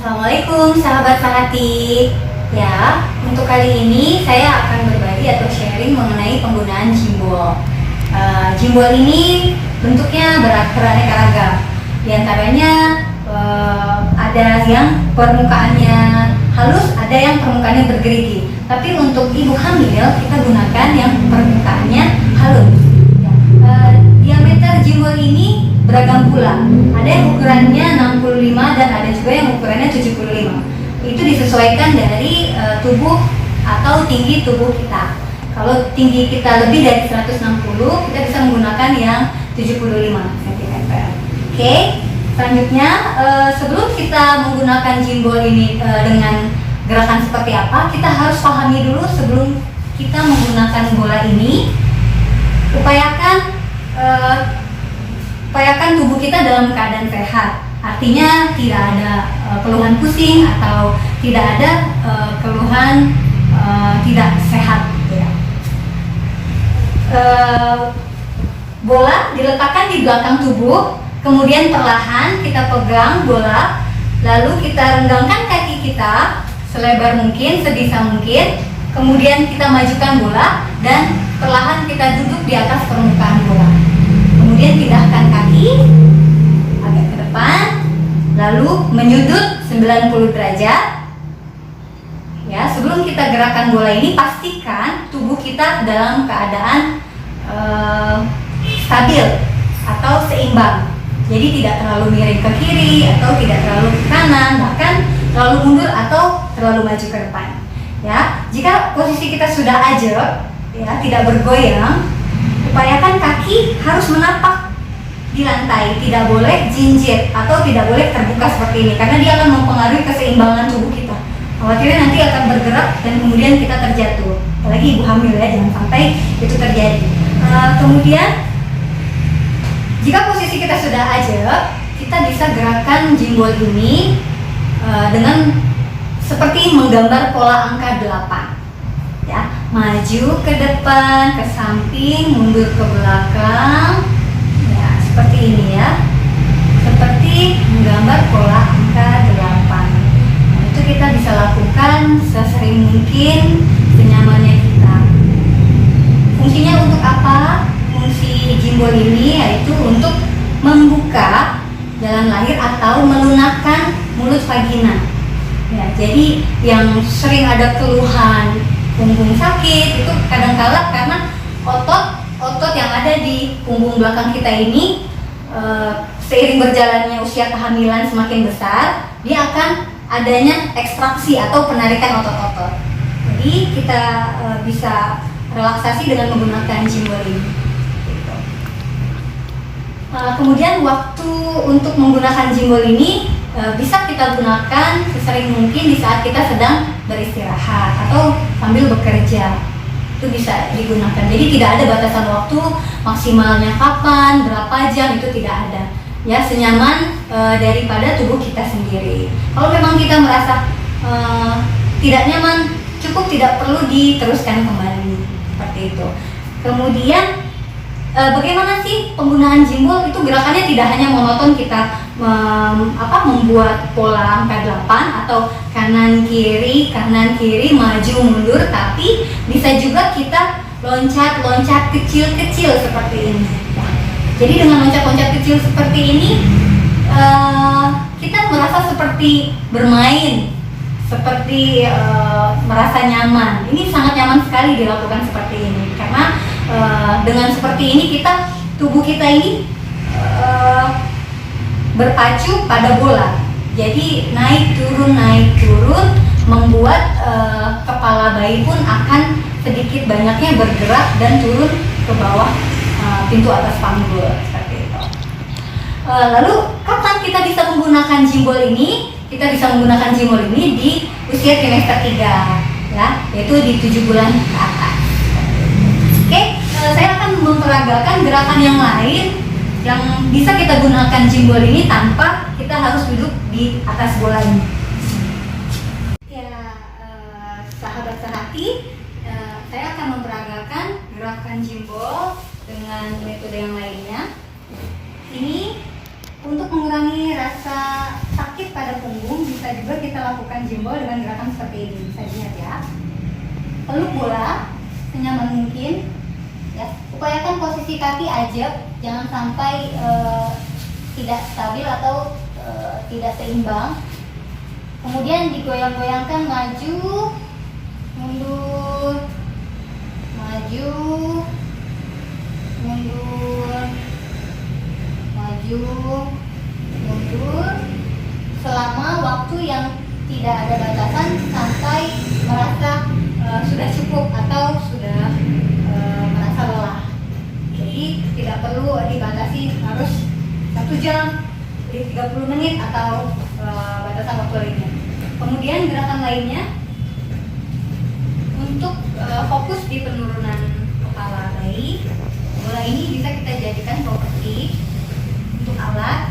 Assalamualaikum sahabat Sahati. Ya, untuk kali ini saya akan berbagi atau sharing mengenai penggunaan jimbol. Jimbol ini bentuknya beraneka ragam. Di antaranya ada yang permukaannya halus, ada yang permukaannya bergerigi. Tapi untuk ibu hamil kita gunakan yang permukaannya halus. Diameter jimbol ini beragam pula. Ada yang ukurannya 65 dan ada juga yang ukurannya 75. Itu disesuaikan dari tubuh atau tinggi tubuh kita. Kalau tinggi kita lebih dari 160, kita bisa menggunakan yang 75 cm. Oke, selanjutnya sebelum kita menggunakan jimbol ini dengan gerakan seperti apa, kita harus pahami dulu sebelum kita menggunakan bola ini. Upayakan tubuh kita dalam keadaan sehat. Artinya tidak ada keluhan pusing atau tidak ada keluhan tidak sehat. Ya. Bola diletakkan di belakang tubuh, kemudian perlahan kita pegang bola, lalu kita renggangkan kaki kita selebar mungkin, sebisa mungkin, kemudian kita majukan bola dan perlahan kita duduk di atas permukaan bola. Kemudian pindahkan kaki agak ke depan, lalu menyudut 90 derajat. Ya, sebelum kita gerakan bola ini pastikan tubuh kita dalam keadaan stabil atau seimbang. Jadi tidak terlalu miring ke kiri atau tidak terlalu ke kanan, bahkan terlalu mundur atau terlalu maju ke depan. Ya, jika posisi kita sudah ajak, ya, tidak bergoyang, upayakan kaki harus menapak di lantai, tidak boleh jinjit atau tidak boleh terbuka seperti ini karena dia akan mempengaruhi keseimbangan tubuh kita. Khawatirnya nanti akan bergerak dan kemudian kita terjatuh. Apalagi ibu hamil ya, jangan sampai itu terjadi. Kemudian jika posisi kita sudah ajak, kita bisa gerakan jimbol ini dengan seperti menggambar pola angka 8. Ya, maju ke depan, ke samping, mundur ke belakang. Ya, seperti ini ya. Seperti menggambar pola angka 8. Nah, itu kita bisa lakukan sesering mungkin, senyamannya kita. Fungsinya untuk apa? Fungsi jimbol ini yaitu untuk membuka jalan lahir atau melunakkan mulut vagina. Ya, jadi yang sering ada keluhan punggung sakit itu kadangkala karena otot yang ada di punggung belakang kita ini seiring berjalannya usia kehamilan semakin besar, dia akan adanya ekstraksi atau penarikan otot-otot. Jadi kita bisa relaksasi dengan menggunakan jimbol ini. Gitu. Kemudian waktu untuk menggunakan jimbol ini bisa kita gunakan sesering mungkin di saat kita sedang beristirahat atau sambil bekerja. Itu bisa digunakan. Jadi tidak ada batasan waktu maksimalnya kapan, berapa jam, itu tidak ada. Ya, senyaman daripada tubuh kita sendiri. Kalau memang kita merasa tidak nyaman, cukup tidak perlu diteruskan kembali seperti itu. Kemudian bagaimana sih penggunaan jimbol? Itu gerakannya tidak hanya monoton kita membuat pola angka 8 atau kanan kiri maju mundur, tapi bisa juga kita loncat kecil-kecil seperti ini. Jadi dengan loncat-loncat kecil seperti ini kita merasa seperti bermain, seperti merasa nyaman. Ini sangat nyaman sekali dilakukan seperti ini karena dengan seperti ini tubuh kita ini berpacu pada bola. Jadi naik turun membuat kepala bayi pun akan sedikit banyaknya bergerak dan turun ke bawah pintu atas panggul seperti itu. Lalu kapan kita bisa menggunakan jimbol ini? Kita bisa menggunakan jimbol ini di usia trimester 3 ya, yaitu di 7 bulan ke atas. Oke, saya akan memperagakan gerakan yang lain yang bisa kita gunakan jimbol ini tanpa kita harus duduk di atas bola ini. Ya, sahabat sehati, saya akan memperagakan gerakan jimbol dengan metode yang lainnya. Ini untuk mengurangi rasa sakit pada punggung bisa bisa juga kita lakukan jempol dengan gerakan seperti ini. Bisa dilihat ya. Peluk bola senyaman mungkin. Ya, upayakan posisi kaki ajak, jangan sampai tidak stabil atau tidak seimbang. Kemudian digoyang-goyangkan maju, mundur, maju, mundur, maju, mundur, selama waktu yang tidak ada batasan sampai merasa sudah cukup atau sudah merasa lelah. Jadi tidak perlu dibatasi harus 1 jam, 30 menit atau batasan waktu lainnya. Kemudian gerakan lainnya untuk fokus di penurunan kepala bayi. Bola ini bisa kita jadikan properti untuk alat